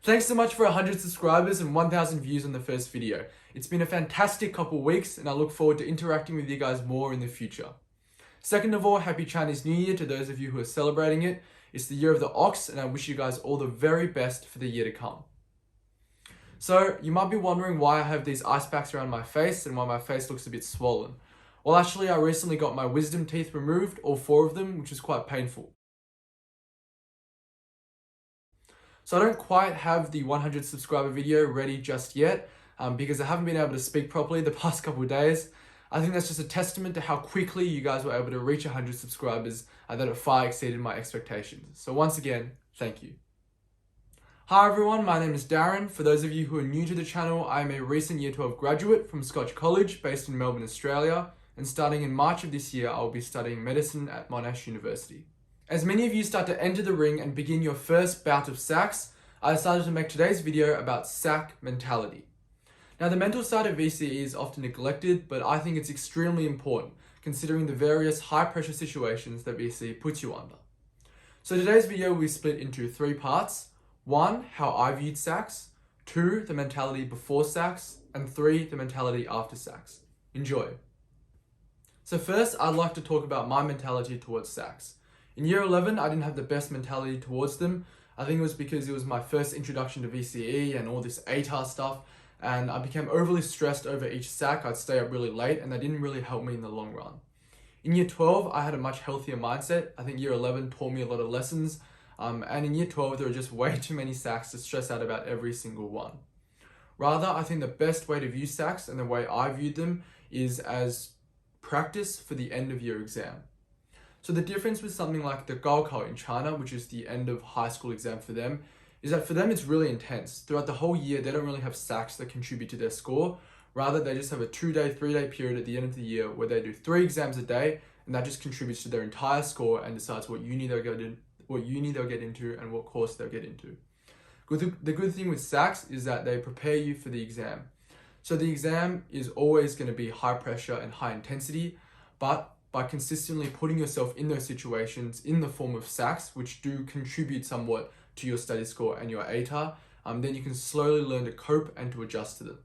Thanks so much for 100 subscribers and 1,000 views on the first video. It's been a fantastic couple weeks and I look forward to interacting with you guys more in the future. Second of all, happy Chinese New Year to those of you who are celebrating it. It's the year of the ox and I wish you guys all the very best for the year to come. So you might be wondering why I have these ice packs around my face and why my face looks a bit swollen. Well, actually I recently got my wisdom teeth removed, all 4 of them, which is quite painful. So I don't quite have the 100 subscriber video ready just yet because I haven't been able to speak properly the past couple of days. I think that's just a testament to how quickly you guys were able to reach 100 subscribers that it far exceeded my expectations. So once again, thank you. Hi everyone, my name is Darren. For those of you who are new to the channel, I am a recent Year 12 graduate from Scotch College based in Melbourne, Australia. And starting in March of this year, I will be studying medicine at Monash University. As many of you start to enter the ring and begin your first bout of sacs, I decided to make today's video about sac mentality. Now the mental side of VCE is often neglected, but I think it's extremely important considering the various high pressure situations that VCE puts you under. So today's video will be split into 3 parts. 1, how I viewed sacs. 2, the mentality before sacs. And 3, the mentality after sacs. Enjoy. So first, I'd like to talk about my mentality towards sacs. In year 11, I didn't have the best mentality towards them. I think it was because it was my first introduction to VCE and all this ATAR stuff, and I became overly stressed over each sac. I'd stay up really late, and that didn't really help me in the long run. In year 12, I had a much healthier mindset. I think year 11 taught me a lot of lessons, and in year 12, there were just way too many sacs to stress out about every single one. Rather, I think the best way to view sacs, and the way I viewed them, is as practice for the end of year exam. So the difference with something like the Gaokao in China, which is the end of high school exam for them, is that for them it's really intense. Throughout the whole year, they don't really have sacs that contribute to their score. Rather, they just have a 2-day, 3-day period at the end of the year where they do 3 exams a day, and that just contributes to their entire score and decides what uni they'll get into and what course they'll get into. The good thing with sacs is that they prepare you for the exam. So the exam is always going to be high pressure and high intensity, but by consistently putting yourself in those situations in the form of sacs, which do contribute somewhat to your study score and your ATAR, then you can slowly learn to cope and to adjust to them.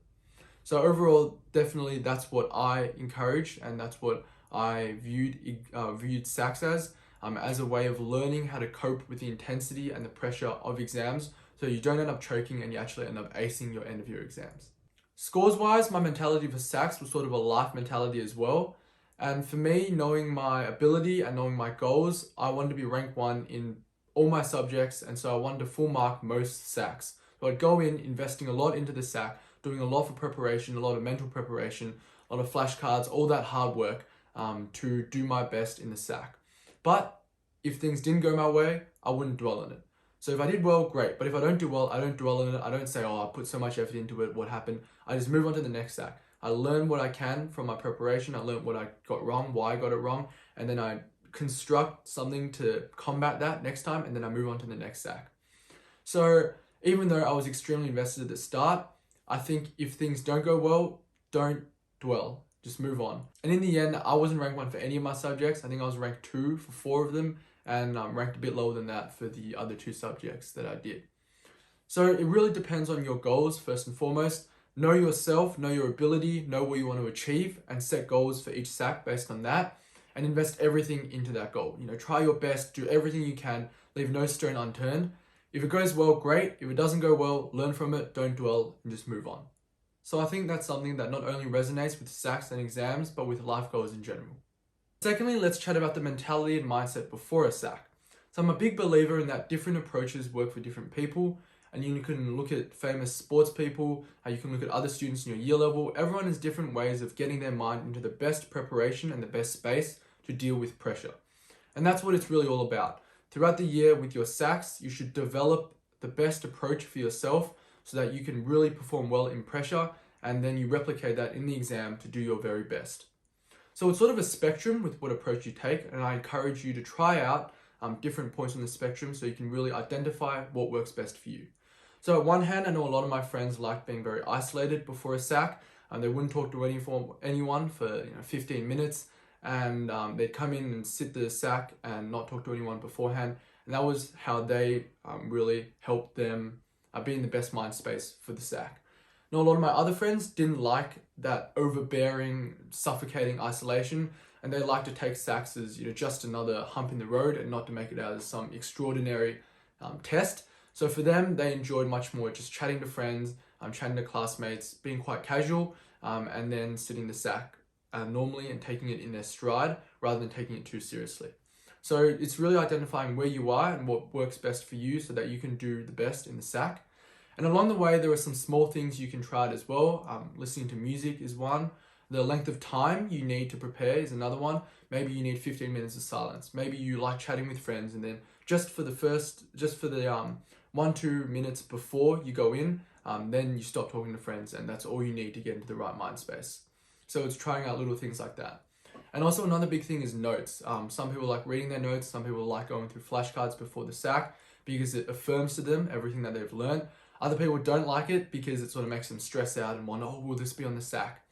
So overall, definitely that's what I encourage, and that's what I viewed sacs as a way of learning how to cope with the intensity and the pressure of exams, so you don't end up choking and you actually end up acing your end of year exams. Scores wise, my mentality for sacs was sort of a life mentality as well. And for me, knowing my ability and knowing my goals, I wanted to be rank 1 in all my subjects, and so I wanted to full mark most sacs. So I'd go in investing a lot into the sac, doing a lot for preparation, a lot of mental preparation, a lot of flashcards, all that hard work to do my best in the sac. But if things didn't go my way, I wouldn't dwell on it. So if I did well, great. But if I don't do well, I don't dwell on it. I don't say, oh, I put so much effort into it, what happened? I just move on to the next sac. I learn what I can from my preparation. I learn what I got wrong, why I got it wrong, and then I construct something to combat that next time, and then I move on to the next sac. So even though I was extremely invested at the start, I think if things don't go well, don't dwell, just move on. And in the end, I wasn't ranked 1 for any of my subjects. I think I was ranked 2 for 4 of them, and ranked a bit lower than that for the other 2 subjects that I did. So it really depends on your goals, first and foremost. Know yourself, know your ability, know what you want to achieve, and set goals for each sac based on that, and invest everything into that goal. Try your best, do everything you can, leave no stone unturned. If it goes well, great. If it doesn't go well, learn from it, don't dwell, and just move on. So I think that's something that not only resonates with sacs and exams, but with life goals in general. Secondly, let's chat about the mentality and mindset before a sac. So I'm a big believer in that different approaches work for different people. And you can look at famous sports people, you can look at other students in your year level. Everyone has different ways of getting their mind into the best preparation and the best space to deal with pressure. And that's what it's really all about. Throughout the year with your sacs, you should develop the best approach for yourself so that you can really perform well in pressure, and then you replicate that in the exam to do your very best. So it's sort of a spectrum with what approach you take, and I encourage you to try out different points on the spectrum so you can really identify what works best for you. So on one hand, I know a lot of my friends like being very isolated before a sac. They wouldn't talk to anyone for 15 minutes, and they'd come in and sit the sac and not talk to anyone beforehand. And that was how they really helped them be in the best mind space for the sac. Now, a lot of my other friends didn't like that overbearing, suffocating isolation, and they like to take sacs as just another hump in the road and not to make it out as some extraordinary test. So for them, they enjoyed much more just chatting to friends, chatting to classmates, being quite casual, and then sitting the sac normally and taking it in their stride rather than taking it too seriously. So it's really identifying where you are and what works best for you so that you can do the best in the sac. And along the way, there are some small things you can try as well. Listening to music is one. The length of time you need to prepare is another one. Maybe you need 15 minutes of silence. Maybe you like chatting with friends, and then just for the 1-2 minutes before you go in, then you stop talking to friends, and that's all you need to get into the right mind space. So it's trying out little things like that. And also another big thing is notes. Some people like reading their notes. Some people like going through flashcards before the sac because it affirms to them everything that they've learned. Other people don't like it because it sort of makes them stress out and wonder, will this be on the sac?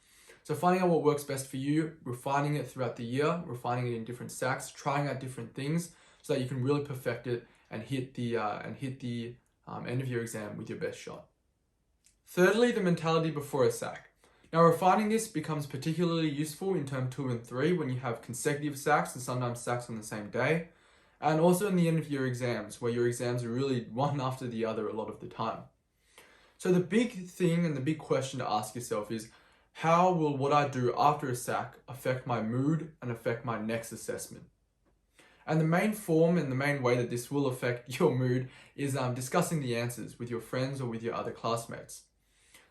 So finding out what works best for you, refining it throughout the year, refining it in different sacs, trying out different things so that you can really perfect it and hit the end of your exam with your best shot. Thirdly, the mentality before a sac. Now, refining this becomes particularly useful in term 2 and 3 when you have consecutive sacs and sometimes sacs on the same day, and also in the end of your exams where your exams are really one after the other a lot of the time. So the big thing and the big question to ask yourself is, how will what I do after a sac affect my mood and affect my next assessment? And the main form and the main way that this will affect your mood is discussing the answers with your friends or with your other classmates.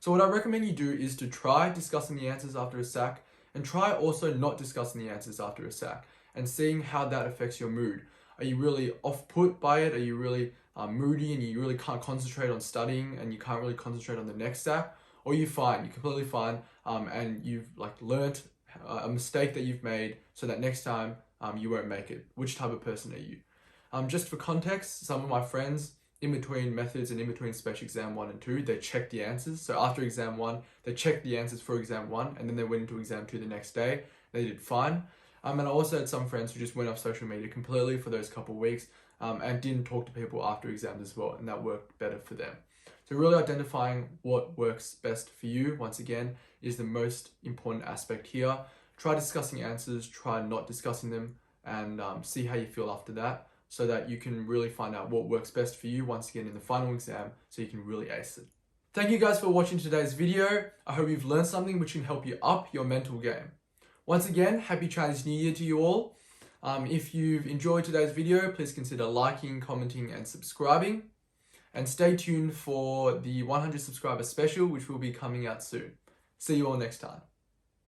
So what I recommend you do is to try discussing the answers after a sac, and try also not discussing the answers after a sac and seeing how that affects your mood. Are you really off-put by it? Are you really moody and you really can't concentrate on studying and you can't really concentrate on the next sac? Or are you fine, you're completely fine, and you've learnt a mistake that you've made so that next time you won't make it? Which type of person are you? Just for context, some of my friends, in between methods and in between special exam 1 and 2, they checked the answers. So after exam 1, they checked the answers for exam 1, and then they went into exam 2 the next day. They did fine. And I also had some friends who just went off social media completely for those couple of weeks and didn't talk to people after exams as well, and that worked better for them. So really identifying what works best for you, once again, is the most important aspect here. Try discussing answers, try not discussing them, and see how you feel after that, so that you can really find out what works best for you once again in the final exam, so you can really ace it. Thank you guys for watching today's video. I hope you've learned something which can help you up your mental game. Once again, happy Chinese New Year to you all. If you've enjoyed today's video, please consider liking, commenting, and subscribing. And stay tuned for the 100 subscriber special, which will be coming out soon. See you all next time.